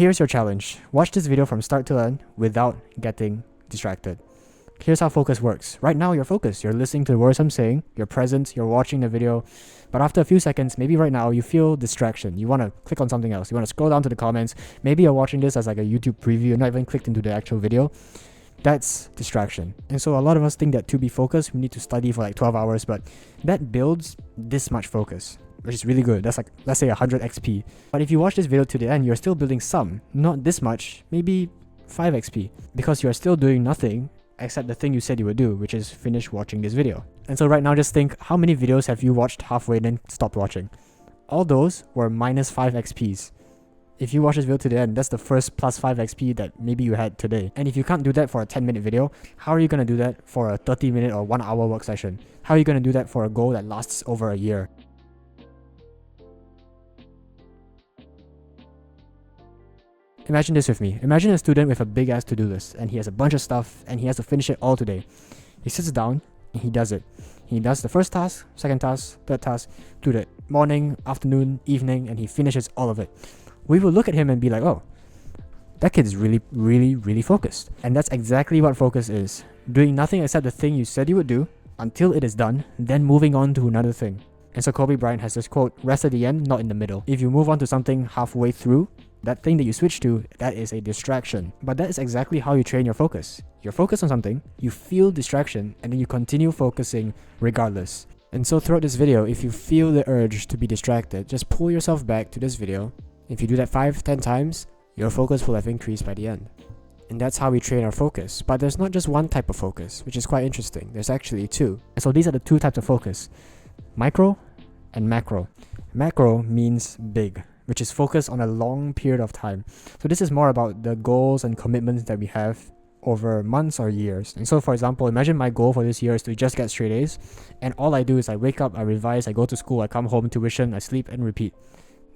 Here's your challenge. Watch this video from start to end without getting distracted. Here's how focus works. Right now, you're focused. You're listening to the words I'm saying. You're present. You're watching the video. But after a few seconds, maybe right now, you feel distraction. You want to click on something else. You want to scroll down to the comments. Maybe you're watching this as like a YouTube preview. You're not even clicked into the actual video. That's distraction. And so a lot of us think that to be focused, we need to study for like 12 hours. But that builds this much focus, which is really good. That's like, let's say 100 XP. But if you watch this video to the end, you're still building some. Not this much. Maybe 5 XP. Because you're still doing nothing except the thing you said you would do, which is finish watching this video. And so right now, just think, how many videos have you watched halfway and then stopped watching? All those were minus 5 XPs. If you watch this video to the end, that's the first plus 5 XP that maybe you had today. And if you can't do that for a 10-minute video, how are you going to do that for a 30-minute or 1-hour work session? How are you going to do that for a goal that lasts over a year? Imagine this with me. Imagine a student with a big ass to-do list and he has a bunch of stuff and he has to finish it all today. He sits down and he does it. He does the first task, second task, third task, do the morning, afternoon, evening, and he finishes all of it. We will look at him and be like, oh, that kid is really focused. And that's exactly what focus is. Doing nothing except the thing you said you would do until it is done, then moving on to another thing. And so Kobe Bryant has this quote, rest at the end, not in the middle. If you move on to something halfway through, that thing that you switch to, that is a distraction. But that is exactly how you train your focus. You're focused on something, you feel distraction, and then you continue focusing regardless. And so throughout this video, if you feel the urge to be distracted, just pull yourself back to this video. If you do that 5-10 times, your focus will have increased by the end. And that's how we train our focus. But there's not just one type of focus, which is quite interesting. There's actually two. And so these are the two types of focus. Micro and macro. Macro means big, which is focused on a long period of time. So this is more about the goals and commitments that we have over months or years. And so for example, imagine my goal for this year is to just get straight A's. And all I do is I wake up, I revise, I go to school, I come home, tuition, I sleep and repeat.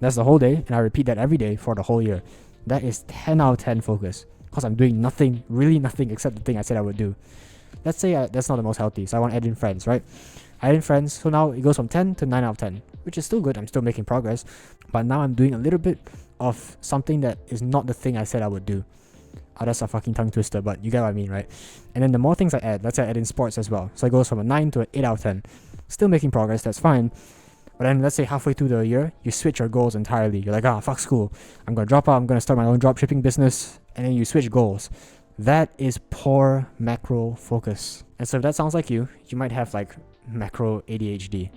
That's the whole day, and I repeat that every day for the whole year. That is 10 out of 10 focus, because I'm doing nothing, really nothing, except the thing I said I would do. Let's say that's not the most healthy, so I want to add in friends, right? I add in friends, so now it goes from 10 to 9 out of 10, which is still good, I'm still making progress, but now I'm doing a little bit of something that is not the thing I said I would do. Oh, that's a fucking tongue twister, but you get what I mean, right? And then the more things I add, let's say I add in sports as well, so it goes from a 9 to an 8 out of 10. Still making progress, that's fine. But then let's say halfway through the year, you switch your goals entirely. You're like, fuck school. I'm going to drop out. I'm going to start my own dropshipping business. And then you switch goals. That is poor macro focus. And so if that sounds like you might have like macro ADHD.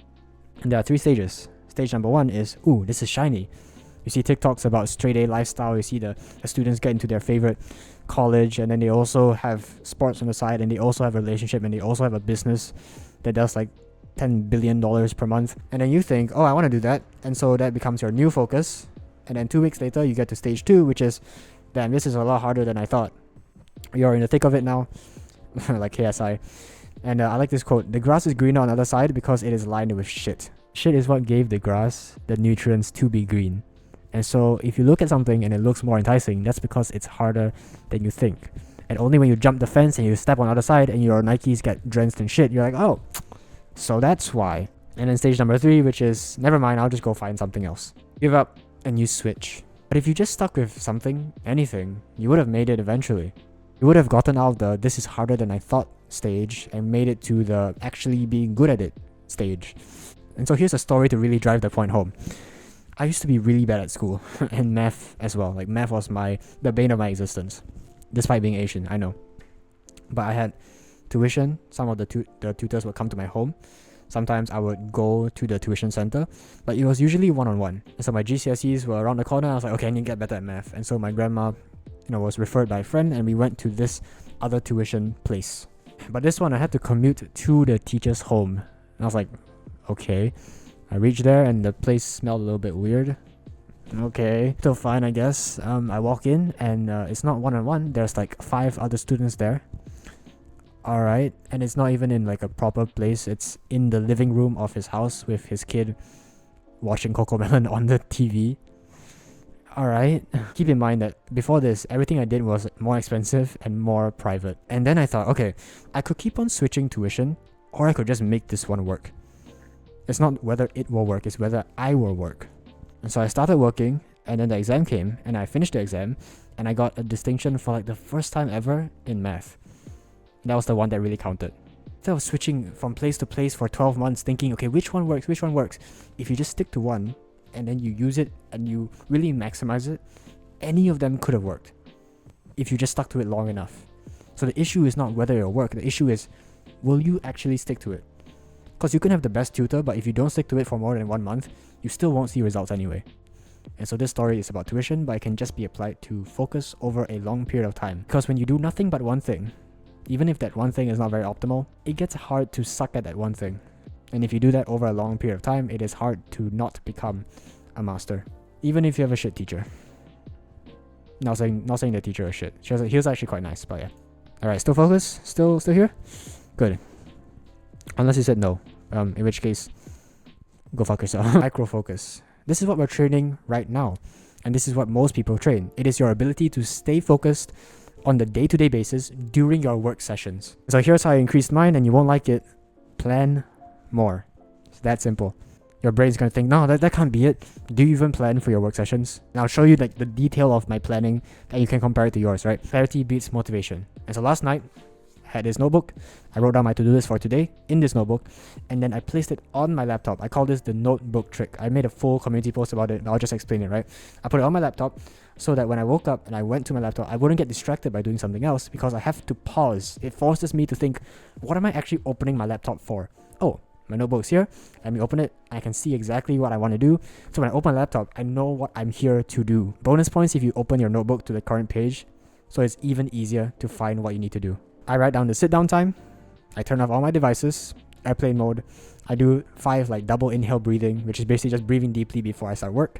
And there are 3 stages. Stage number 1 is, ooh, this is shiny. You see TikToks about straight A lifestyle. You see the students get into their favorite college. And then they also have sports on the side. And they also have a relationship. And they also have a business that does like $10 billion per month, and then you think, oh, I want to do that, and so that becomes your new focus. And then 2 weeks later you get to stage 2, which is, damn, this is a lot harder than I thought. You're in the thick of it now. Like KSI. And I like this quote, the grass is greener on the other side because it is lined with shit. Shit is what gave the grass the nutrients to be green. And so if you look at something and it looks more enticing, that's because it's harder than you think. And only when you jump the fence and you step on the other side and your Nikes get drenched in shit, you're like, oh, so that's why. And then stage number 3, which is, never mind, I'll just go find something else. Give up and you switch. But if you just stuck with something, anything, you would have made it eventually. You would have gotten out of the this is harder than I thought stage and made it to the actually being good at it stage. And so here's a story to really drive the point home. I used to be really bad at school and math as well. Like math was the bane of my existence, despite being Asian, I know. But I had tuition. Some of the tutors would come to my home. Sometimes I would go to the tuition center, but it was usually one-on-one. And so my GCSEs were around the corner. I was like, okay, I need to get better at math. And so my grandma, was referred by a friend, and we went to this other tuition place. But this one, I had to commute to the teacher's home. And I was like, okay. I reached there, and the place smelled a little bit weird. Okay, still fine, I guess. I walk in, and it's not one-on-one. There's like 5 other students there. Alright, and it's not even in like a proper place. It's in the living room of his house with his kid watching Cocomelon on the TV. Alright, keep in mind that before this, everything I did was more expensive and more private. And then I thought, okay, I could keep on switching tuition, or I could just make this one work. It's not whether it will work, it's whether I will work. And so I started working, And then the exam came, and I finished the exam, and I got a distinction for like the first time ever in math. That was the one that really counted. Instead of switching from place to place for 12 months thinking, okay, which one works, if you just stick to one, and then you use it, and you really maximize it, any of them could have worked, if you just stuck to it long enough. So the issue is not whether it'll work, the issue is, will you actually stick to it? Because you can have the best tutor, but if you don't stick to it for more than 1 month, you still won't see results anyway. And so this story is about tuition, but it can just be applied to focus over a long period of time. Because when you do nothing but one thing, even if that one thing is not very optimal, it gets hard to suck at that one thing. And if you do that over a long period of time, it is hard to not become a master. Even if you have a shit teacher. Not saying the teacher is shit. He was actually quite nice, but yeah. Alright, still focus? Still here? Good. Unless you said no. In which case, go fuck yourself. Micro focus. This is what we're training right now. And this is what most people train. It is your ability to stay focused on the day-to-day basis during your work sessions. So here's how I increased mine, and you won't like it. Plan more. It's that simple. Your brain's gonna think, no, that can't be it. Do you even plan for your work sessions? And I'll show you like the detail of my planning, and you can compare it to yours, right? Clarity beats motivation. And so last night, I had this notebook. I wrote down my to-do list for today in this notebook, and then I placed it on my laptop. I call this the notebook trick. I made a full community post about it, but I'll just explain it, right? I put it on my laptop so that when I woke up and I went to my laptop, I wouldn't get distracted by doing something else because I have to pause. It forces me to think, what am I actually opening my laptop for? Oh, my notebook's here. Let me open it. I can see exactly what I want to do. So when I open my laptop, I know what I'm here to do. Bonus points if you open your notebook to the current page, so it's even easier to find what you need to do. I write down the sit down time. I turn off all my devices, airplane mode. I do 5 like double inhale breathing, which is basically just breathing deeply before I start work.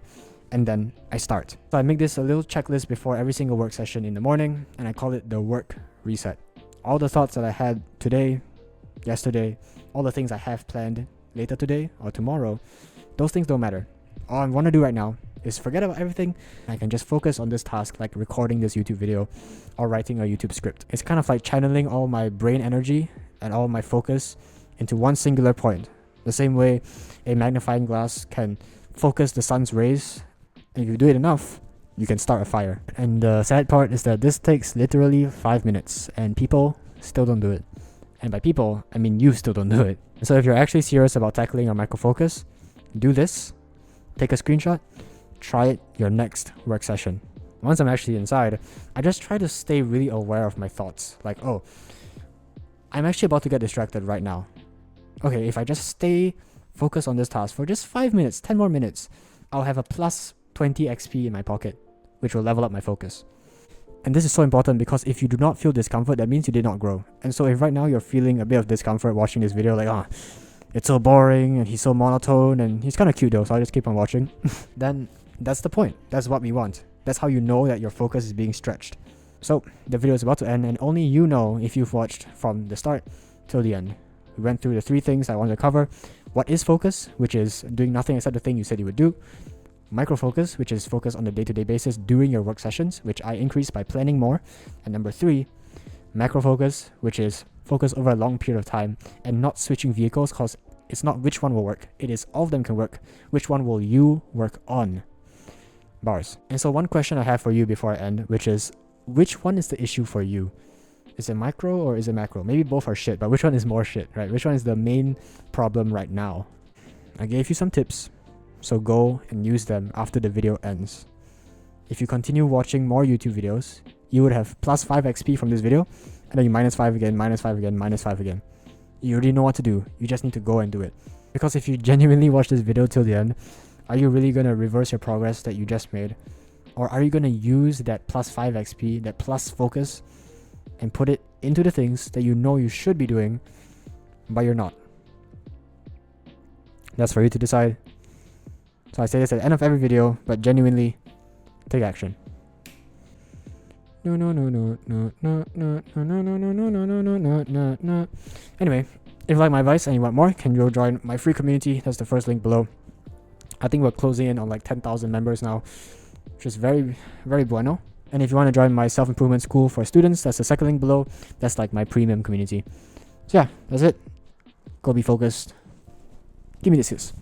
And then I start. So I make this a little checklist before every single work session in the morning, and I call it the work reset. All the thoughts that I had today, yesterday, all the things I have planned later today or tomorrow, those things don't matter. All I want to do right now is forget about everything. I can just focus on this task, like recording this YouTube video or writing a YouTube script. It's kind of like channeling all my brain energy and all my focus into one singular point. The same way a magnifying glass can focus the sun's rays, and if you do it enough, you can start a fire. And the sad part is that this takes literally 5 minutes, and people still don't do it. And by people, I mean you still don't do it. So if you're actually serious about tackling your micro focus, do this, take a screenshot, try it your next work session. Once I'm actually inside, I just try to stay really aware of my thoughts. Like, oh, I'm actually about to get distracted right now. Okay, if I just stay focused on this task for just 5 minutes, 10 more minutes, I'll have a plus 20 XP in my pocket, which will level up my focus. And this is so important because if you do not feel discomfort, that means you did not grow. And so if right now you're feeling a bit of discomfort watching this video, like, it's so boring and he's so monotone and he's kind of cute though, so I'll just keep on watching, then that's the point. That's what we want. That's how you know that your focus is being stretched. So the video is about to end, and only you know if you've watched from the start till the end. We went through the 3 things I wanted to cover. What is focus, which is doing nothing except the thing you said you would do. Micro focus, which is focus on the day-to-day basis during your work sessions, which I increase by planning more. And number 3, macro focus, which is focus over a long period of time and not switching vehicles, because it's not which one will work. It is all of them can work. Which one will you work on? Bars. And so one question I have for you before I end, which is, which one is the issue for you? Is it micro or is it macro? Maybe both are shit, but which one is more shit, right? Which one is the main problem right now? I gave you some tips, so go and use them after the video ends. If you continue watching more YouTube videos, you would have plus 5 XP from this video, and then you minus 5 again, minus 5 again, minus 5 again. You already know what to do. You just need to go and do it. Because if you genuinely watch this video till the end, are you really going to reverse your progress that you just made? Or are you going to use that plus 5 XP, that plus focus, and put it into the things that you know you should be doing, but you're not? That's for you to decide. So I say this at the end of every video, but genuinely, take action. Anyway, if you like my advice and you want more, can you join my free community? That's the first link below. I think we're closing in on like 10,000 members now, which is very, very bueno. And if you want to join my self-improvement school for students, that's the second link below. That's like my premium community. So yeah, that's it. Go be focused. Give me this kiss.